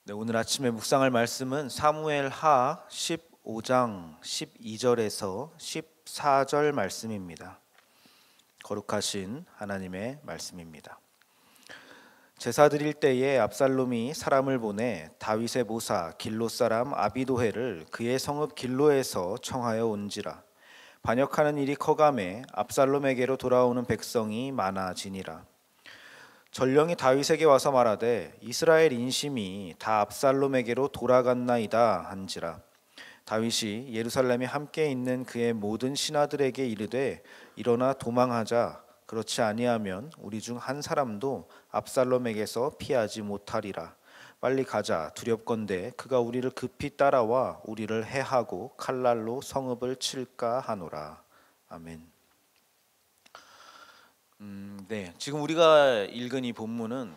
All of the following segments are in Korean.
네, 오늘 아침에 묵상할 말씀은 사무엘하 15장 12절에서 14절 말씀입니다. 거룩하신 하나님의 말씀입니다. 제사 드릴 때에 압살롬이 사람을 보내 다윗의 모사 길로 사람 아비도헬을 그의 성읍 길로에서 청하여 온지라. 반역하는 일이 커감에 압살롬에게로 돌아오는 백성이 많아지니라. 전령이 다윗에게 와서 말하되 이스라엘 인심이 다 압살롬에게로 돌아갔나이다 한지라. 다윗이 예루살렘에 함께 있는 그의 모든 신하들에게 이르되 일어나 도망하자. 그렇지 아니하면 우리 중 한 사람도 압살롬에게서 피하지 못하리라. 빨리 가자. 두렵건대 그가 우리를 급히 따라와 우리를 해하고 칼날로 성읍을 칠까 하노라. 아멘. 네, 지금 우리가 읽은 이 본문은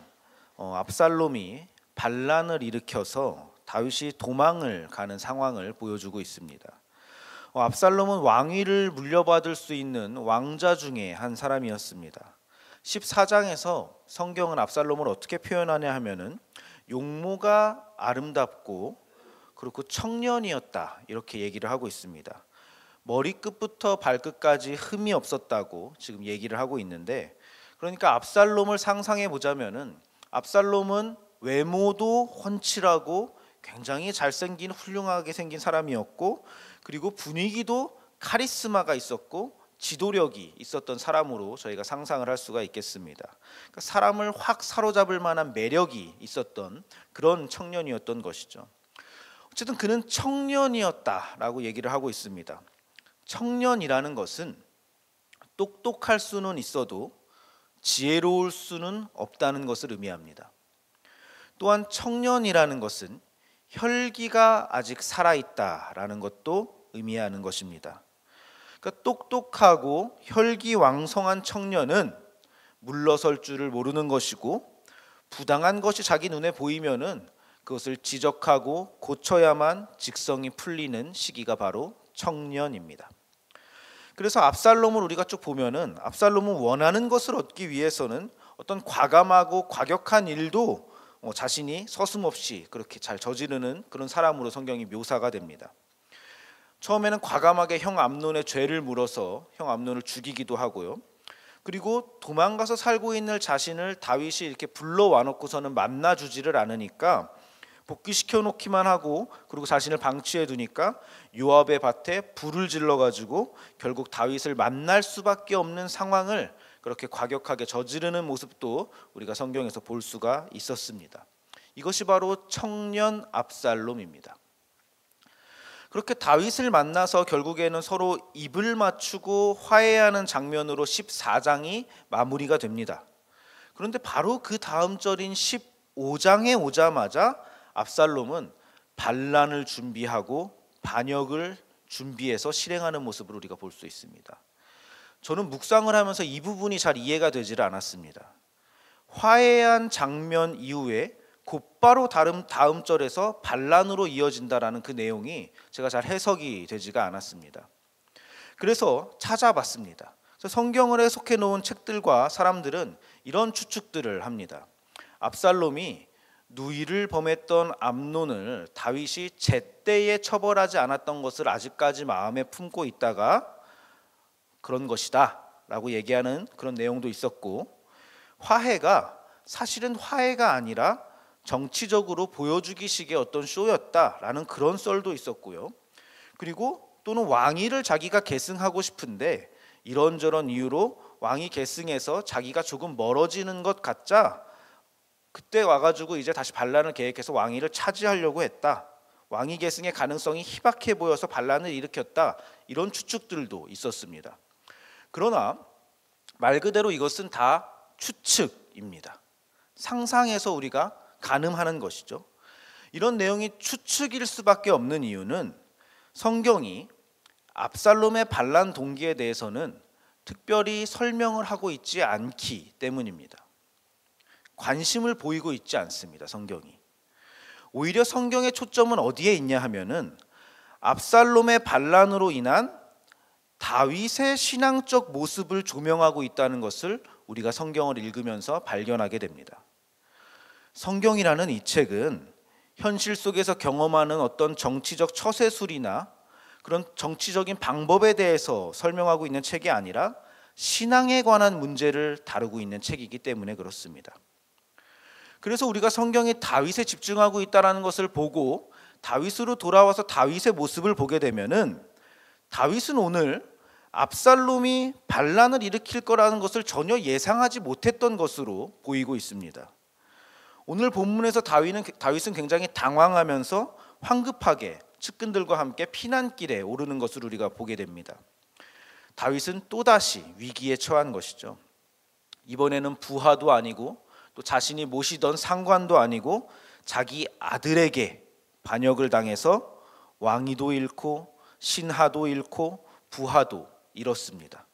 압살롬이 반란을 일으켜서 다윗이 도망을 가는 상황을 보여주고 있습니다. 압살롬은 왕위를 물려받을 수 있는 왕자 중에 한 사람이었습니다. 14장에서 성경은 압살롬을 어떻게 표현하냐 하면은 용모가 아름답고 그리고 청년이었다 이렇게 얘기를 하고 있습니다. 머리끝부터 발끝까지 흠이 없었다고 지금 얘기를 하고 있는데, 그러니까 압살롬을 상상해 보자면은 압살롬은 외모도 훤칠하고 굉장히 잘생긴 훌륭하게 생긴 사람이었고, 그리고 분위기도 카리스마가 있었고 지도력이 있었던 사람으로 저희가 상상을 할 수가 있겠습니다. 그러니까 사람을 확 사로잡을 만한 매력이 있었던 그런 청년이었던 것이죠. 어쨌든 그는 청년이었다라고 얘기를 하고 있습니다. 청년이라는 것은 똑똑할 수는 있어도 지혜로울 수는 없다는 것을 의미합니다. 또한 청년이라는 것은 혈기가 아직 살아있다라는 것도 의미하는 것입니다. 그러니까 똑똑하고 혈기왕성한 청년은 물러설 줄을 모르는 것이고, 부당한 것이 자기 눈에 보이면은 그것을 지적하고 고쳐야만 직성이 풀리는 시기가 바로 청년입니다. 그래서 압살롬을 우리가 쭉 보면은 압살롬은 원하는 것을 얻기 위해서는 어떤 과감하고 과격한 일도 자신이 서슴없이 그렇게 잘 저지르는 그런 사람으로 성경이 묘사가 됩니다. 처음에는 과감하게 형 암논의 죄를 물어서 형 암논을 죽이기도 하고요. 그리고 도망가서 살고 있는 자신을 다윗이 이렇게 불러와 놓고서는 만나주지를 않으니까 복귀시켜 놓기만 하고, 그리고 자신을 방치해 두니까 요압의 밭에 불을 질러 가지고 결국 다윗을 만날 수밖에 없는 상황을 그렇게 과격하게 저지르는 모습도 우리가 성경에서 볼 수가 있었습니다. 이것이 바로 청년 압살롬입니다. 그렇게 다윗을 만나서 결국에는 서로 입을 맞추고 화해하는 장면으로 14장이 마무리가 됩니다. 그런데 바로 그 다음 절인 15장에 오자마자 압살롬은 반란을 준비하고 반역을 준비해서 실행하는 모습을 우리가 볼 수 있습니다. 저는 묵상을 하면서 이 부분이 잘 이해가 되지를 않았습니다. 화해한 장면 이후에 곧바로 다음 절에서 반란으로 이어진다라는 그 내용이 제가 잘 해석이 되지가 않았습니다. 그래서 찾아봤습니다. 그래서 성경을 해석해 놓은 책들과 사람들은 이런 추측들을 합니다. 압살롬이 누이를 범했던 암논을 다윗이 제때에 처벌하지 않았던 것을 아직까지 마음에 품고 있다가 그런 것이다 라고 얘기하는 그런 내용도 있었고, 화해가 사실은 화해가 아니라 정치적으로 보여주기식의 어떤 쇼였다라는 그런 썰도 있었고요. 그리고 또는 왕위를 자기가 계승하고 싶은데 이런저런 이유로 왕위 계승해서 자기가 조금 멀어지는 것 같자 그때 와가지고 이제 다시 반란을 계획해서 왕위를 차지하려고 했다. 왕위 계승의 가능성이 희박해 보여서 반란을 일으켰다. 이런 추측들도 있었습니다. 그러나 말 그대로 이것은 다 추측입니다. 상상해서 우리가 가늠하는 것이죠. 이런 내용이 추측일 수밖에 없는 이유는 성경이 압살롬의 반란 동기에 대해서는 특별히 설명을 하고 있지 않기 때문입니다. 관심을 보이고 있지 않습니다. 성경이. 오히려 성경의 초점은 어디에 있냐 하면은 압살롬의 반란으로 인한 다윗의 신앙적 모습을 조명하고 있다는 것을 우리가 성경을 읽으면서 발견하게 됩니다. 성경이라는 이 책은 현실 속에서 경험하는 어떤 정치적 처세술이나 그런 정치적인 방법에 대해서 설명하고 있는 책이 아니라 신앙에 관한 문제를 다루고 있는 책이기 때문에 그렇습니다. 그래서 우리가 성경이 다윗에 집중하고 있다는 것을 보고 다윗으로 돌아와서 다윗의 모습을 보게 되면은 다윗은 오늘 압살롬이 반란을 일으킬 거라는 것을 전혀 예상하지 못했던 것으로 보이고 있습니다. 오늘 본문에서 다윗은 굉장히 당황하면서 황급하게 측근들과 함께 피난길에 오르는 것을 우리가 보게 됩니다. 다윗은 또다시 위기에 처한 것이죠. 이번에는 부하도 아니고 또 자신이 모시던 상관도 아니고 자기 아들에게 반역을 당해서 왕위도 잃고 신하도 잃고 부하도 잃었습니다.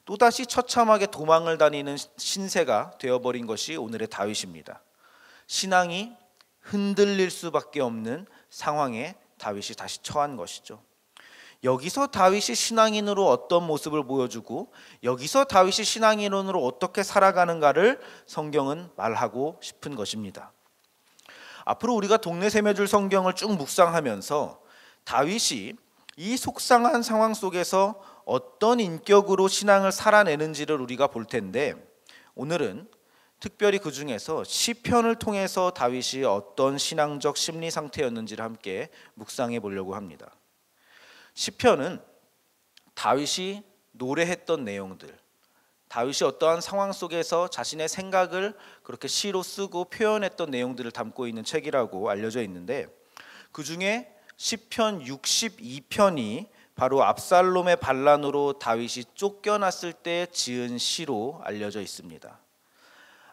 또다시 처참하게 도망을 다니는 신세가 되어버린 것이 오늘의 다윗입니다. 신앙이 흔들릴 수밖에 없는 상황에 다윗이 다시 처한 것이죠. 여기서 다윗이 신앙인으로 어떤 모습을 보여주고 여기서 다윗이 신앙인으로 어떻게 살아가는가를 성경은 말하고 싶은 것입니다. 앞으로 우리가 동네 새매줄 성경을 쭉 묵상하면서 다윗이 이 속상한 상황 속에서 어떤 인격으로 신앙을 살아내는지를 우리가 볼 텐데, 오늘은 특별히 그 중에서 시편을 통해서 다윗이 어떤 신앙적 심리 상태였는지를 함께 묵상해 보려고 합니다. 시편은 다윗이 노래했던 내용들, 다윗이 어떠한 상황 속에서 자신의 생각을 그렇게 시로 쓰고 표현했던 내용들을 담고 있는 책이라고 알려져 있는데, 그 중에 시편 62편이 바로 압살롬의 반란으로 다윗이 쫓겨났을 때 지은 시로 알려져 있습니다.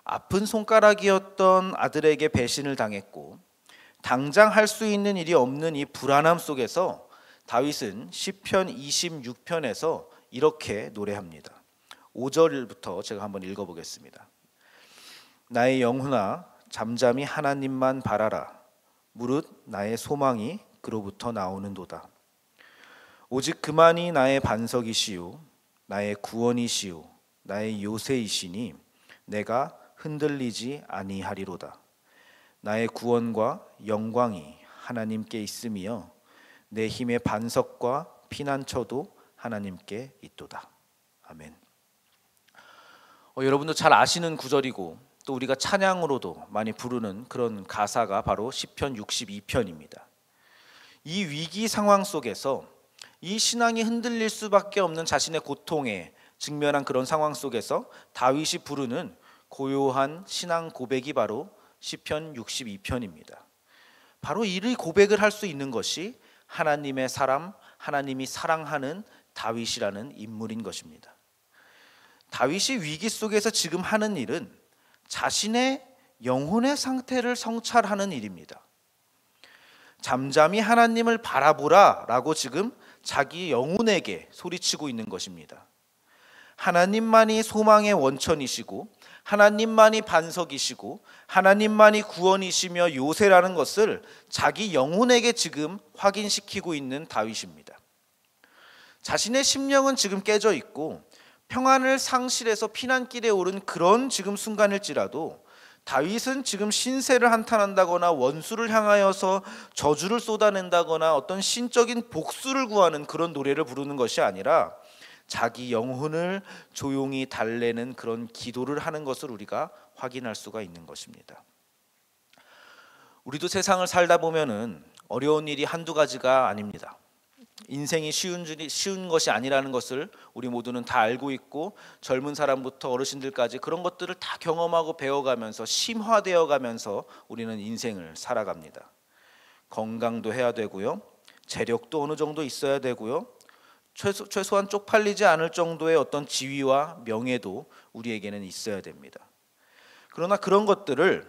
아픈 손가락이었던 아들에게 배신을 당했고 당장 할 수 있는 일이 없는 이 불안함 속에서 다윗은 시편 26편에서 이렇게 노래합니다. 5절부터 제가 한번 읽어보겠습니다. 나의 영혼아 잠잠히 하나님만 바라라. 무릇 나의 소망이 그로부터 나오는도다. 오직 그만이 나의 반석이시요 나의 구원이시요 나의 요새이시니 내가 흔들리지 아니하리로다. 나의 구원과 영광이 하나님께 있으며 내 힘의 반석과 피난처도 하나님께 있도다. 아멘. 여러분도 잘 아시는 구절이고 또 우리가 찬양으로도 많이 부르는 그런 가사가 바로 시편 62편입니다. 이 위기 상황 속에서 이 신앙이 흔들릴 수밖에 없는 자신의 고통에 직면한 그런 상황 속에서 다윗이 부르는 고요한 신앙 고백이 바로 시편 62편입니다. 바로 이 고백을 할 수 있는 것이 하나님의 사람, 하나님이 사랑하는 다윗이라는 인물인 것입니다. 다윗이 위기 속에서 지금 하는 일은 자신의 영혼의 상태를 성찰하는 일입니다. 잠잠히 하나님을 바라보라 라고 지금 자기 영혼에게 소리치고 있는 것입니다. 하나님만이 소망의 원천이시고 하나님만이 반석이시고 하나님만이 구원이시며 요새라는 것을 자기 영혼에게 지금 확인시키고 있는 다윗입니다. 자신의 심령은 지금 깨져 있고 평안을 상실해서 피난길에 오른 그런 지금 순간일지라도 다윗은 지금 신세를 한탄한다거나 원수를 향하여서 저주를 쏟아낸다거나 어떤 신적인 복수를 구하는 그런 노래를 부르는 것이 아니라 자기 영혼을 조용히 달래는 그런 기도를 하는 것을 우리가 확인할 수가 있는 것입니다. 우리도 세상을 살다 보면은 어려운 일이 한두 가지가 아닙니다. 인생이 쉬운 것이 아니라는 것을 우리 모두는 다 알고 있고 젊은 사람부터 어르신들까지 그런 것들을 다 경험하고 배워가면서 심화되어 가면서 우리는 인생을 살아갑니다. 건강도 해야 되고요. 재력도 어느 정도 있어야 되고요. 최소한 쪽팔리지 않을 정도의 어떤 지위와 명예도 우리에게는 있어야 됩니다. 그러나 그런 것들은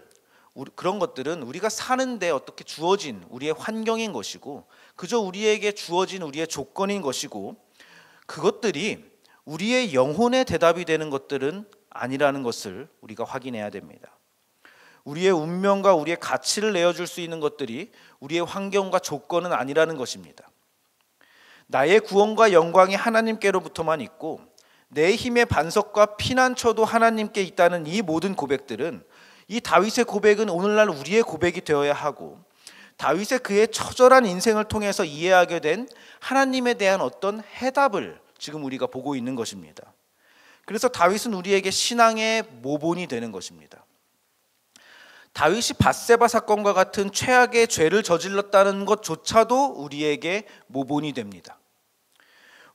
우리가 사는데 어떻게 주어진 우리의 환경인 것이고 그저 우리에게 주어진 우리의 조건인 것이고 그것들이 우리의 영혼의 대답이 되는 것들은 아니라는 것을 우리가 확인해야 됩니다. 우리의 운명과 우리의 가치를 내어줄 수 있는 것들이 우리의 환경과 조건은 아니라는 것입니다. 나의 구원과 영광이 하나님께로부터만 있고 내 힘의 반석과 피난처도 하나님께 있다는 이 모든 고백들은 이 다윗의 고백은 오늘날 우리의 고백이 되어야 하고 다윗의 그의 처절한 인생을 통해서 이해하게 된 하나님에 대한 어떤 해답을 지금 우리가 보고 있는 것입니다. 그래서 다윗은 우리에게 신앙의 모본이 되는 것입니다. 다윗이 밧세바 사건과 같은 최악의 죄를 저질렀다는 것조차도 우리에게 모본이 됩니다.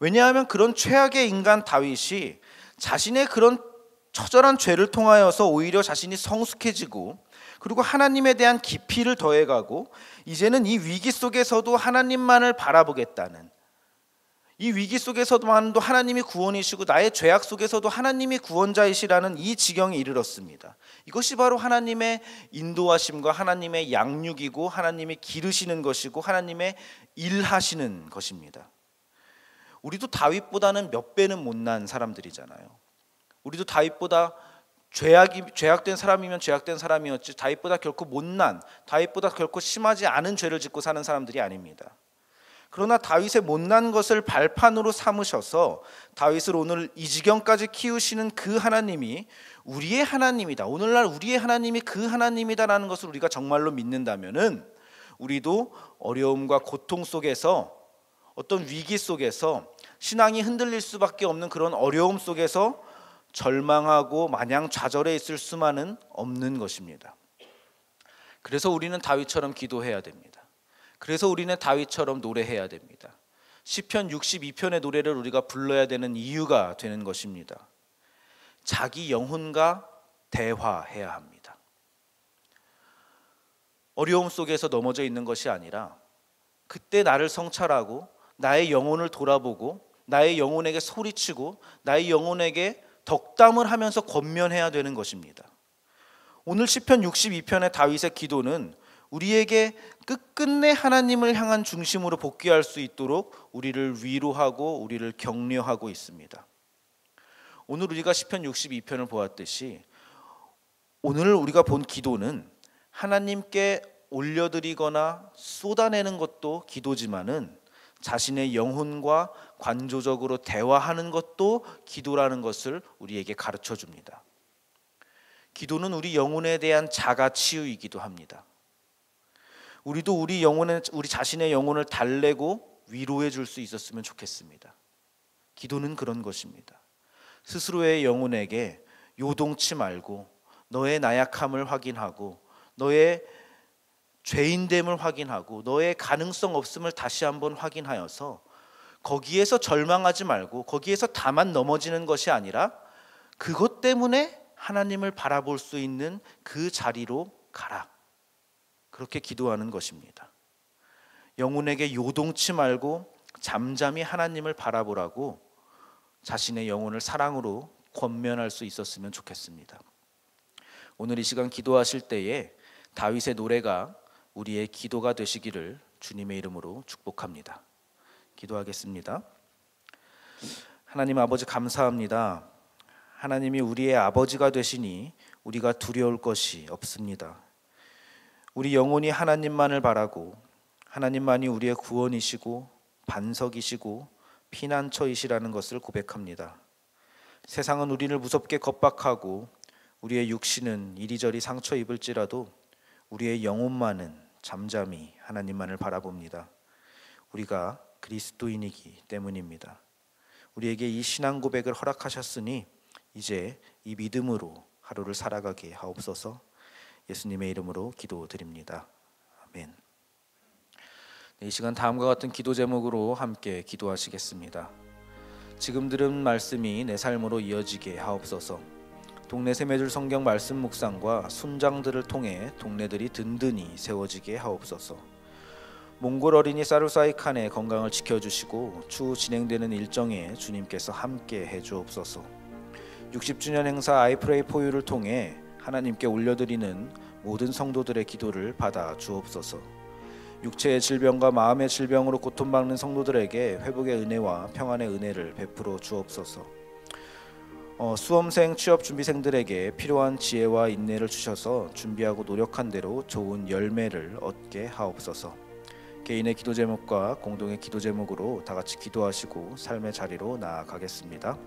왜냐하면 그런 최악의 인간 다윗이 자신의 그런 처절한 죄를 통하여서 오히려 자신이 성숙해지고, 그리고 하나님에 대한 깊이를 더해가고, 이제는 이 위기 속에서도 하나님만을 바라보겠다는, 이 위기 속에서만도 하나님이 구원이시고 나의 죄악 속에서도 하나님이 구원자이시라는 이 지경에 이르렀습니다. 이것이 바로 하나님의 인도하심과 하나님의 양육이고, 하나님이 기르시는 것이고, 하나님의 일하시는 것입니다. 우리도 다윗보다는 몇 배는 못난 사람들이잖아요. 우리도 다윗보다 죄악된 사람이면 죄악된 사람이었지, 다윗보다 결코 못난, 다윗보다 결코 심하지 않은 죄를 짓고 사는 사람들이 아닙니다. 그러나 다윗의 못난 것을 발판으로 삼으셔서 다윗을 오늘 이 지경까지 키우시는 그 하나님이 우리의 하나님이다, 오늘날 우리의 하나님이 그 하나님이다라는 것을 우리가 정말로 믿는다면은, 우리도 어려움과 고통 속에서, 어떤 위기 속에서, 신앙이 흔들릴 수밖에 없는 그런 어려움 속에서 절망하고 마냥 좌절해 있을 수만은 없는 것입니다. 그래서 우리는 다윗처럼 기도해야 됩니다. 그래서 우리는 다윗처럼 노래해야 됩니다. 시편 62편의 노래를 우리가 불러야 되는 이유가 되는 것입니다. 자기 영혼과 대화해야 합니다. 어려움 속에서 넘어져 있는 것이 아니라 그때 나를 성찰하고 나의 영혼을 돌아보고 나의 영혼에게 소리치고 나의 영혼에게 덕담을 하면서 권면해야 되는 것입니다. 오늘 시편 62편의 다윗의 기도는 우리에게 끝끝내 하나님을 향한 중심으로 복귀할 수 있도록 우리를 위로하고 우리를 격려하고 있습니다. 오늘 우리가 시편 62편을 보았듯이 오늘 우리가 본 기도는 하나님께 올려드리거나 쏟아내는 것도 기도지만은 자신의 영혼과 관조적으로 대화하는 것도 기도라는 것을 우리에게 가르쳐 줍니다. 기도는 우리 영혼에 대한 자가 치유이기도 합니다. 우리도 우리 자신의 영혼을 달래고 위로해 줄 수 있었으면 좋겠습니다. 기도는 그런 것입니다. 스스로의 영혼에게 요동치 말고 너의 나약함을 확인하고 너의 죄인됨을 확인하고 너의 가능성 없음을 다시 한번 확인하여서 거기에서 절망하지 말고 거기에서 다만 넘어지는 것이 아니라 그것 때문에 하나님을 바라볼 수 있는 그 자리로 가라. 그렇게 기도하는 것입니다. 영혼에게 요동치 말고 잠잠히 하나님을 바라보라고 자신의 영혼을 사랑으로 권면할 수 있었으면 좋겠습니다. 오늘 이 시간 기도하실 때에 다윗의 노래가 우리의 기도가 되시기를 주님의 이름으로 축복합니다. 기도하겠습니다. 하나님 아버지 감사합니다. 하나님이 우리의 아버지가 되시니 우리가 두려울 것이 없습니다. 우리 영혼이 하나님만을 바라고 하나님만이 우리의 구원이시고 반석이시고 피난처이시라는 것을 고백합니다. 세상은 우리를 무섭게 겁박하고 우리의 육신은 이리저리 상처 입을지라도 우리의 영혼만은 잠잠히 하나님만을 바라봅니다. 우리가 그리스도인이기 때문입니다. 우리에게 이 신앙 고백을 허락하셨으니 이제 이 믿음으로 하루를 살아가게 하옵소서. 예수님의 이름으로 기도드립니다. 아멘. 이 시간 다음과 같은 기도 제목으로 함께 기도하시겠습니다. 지금 들은 말씀이 내 삶으로 이어지게 하옵소서. 동네 세매줄 성경 말씀 묵상과 순장들을 통해 동네들이 든든히 세워지게 하옵소서. 몽골 어린이 사루사이칸의 건강을 지켜주시고 추후 진행되는 일정에 주님께서 함께 해주옵소서. 60주년 행사 아이프레이 포유를 통해 하나님께 올려드리는 모든 성도들의 기도를 받아 주옵소서. 육체의 질병과 마음의 질병으로 고통받는 성도들에게 회복의 은혜와 평안의 은혜를 베풀어 주옵소서. 수험생, 취업준비생들에게 필요한 지혜와 인내를 주셔서 준비하고 노력한 대로 좋은 열매를 얻게 하옵소서. 개인의 기도 제목과 공동의 기도 제목으로 다 같이 기도하시고 삶의 자리로 나아가겠습니다.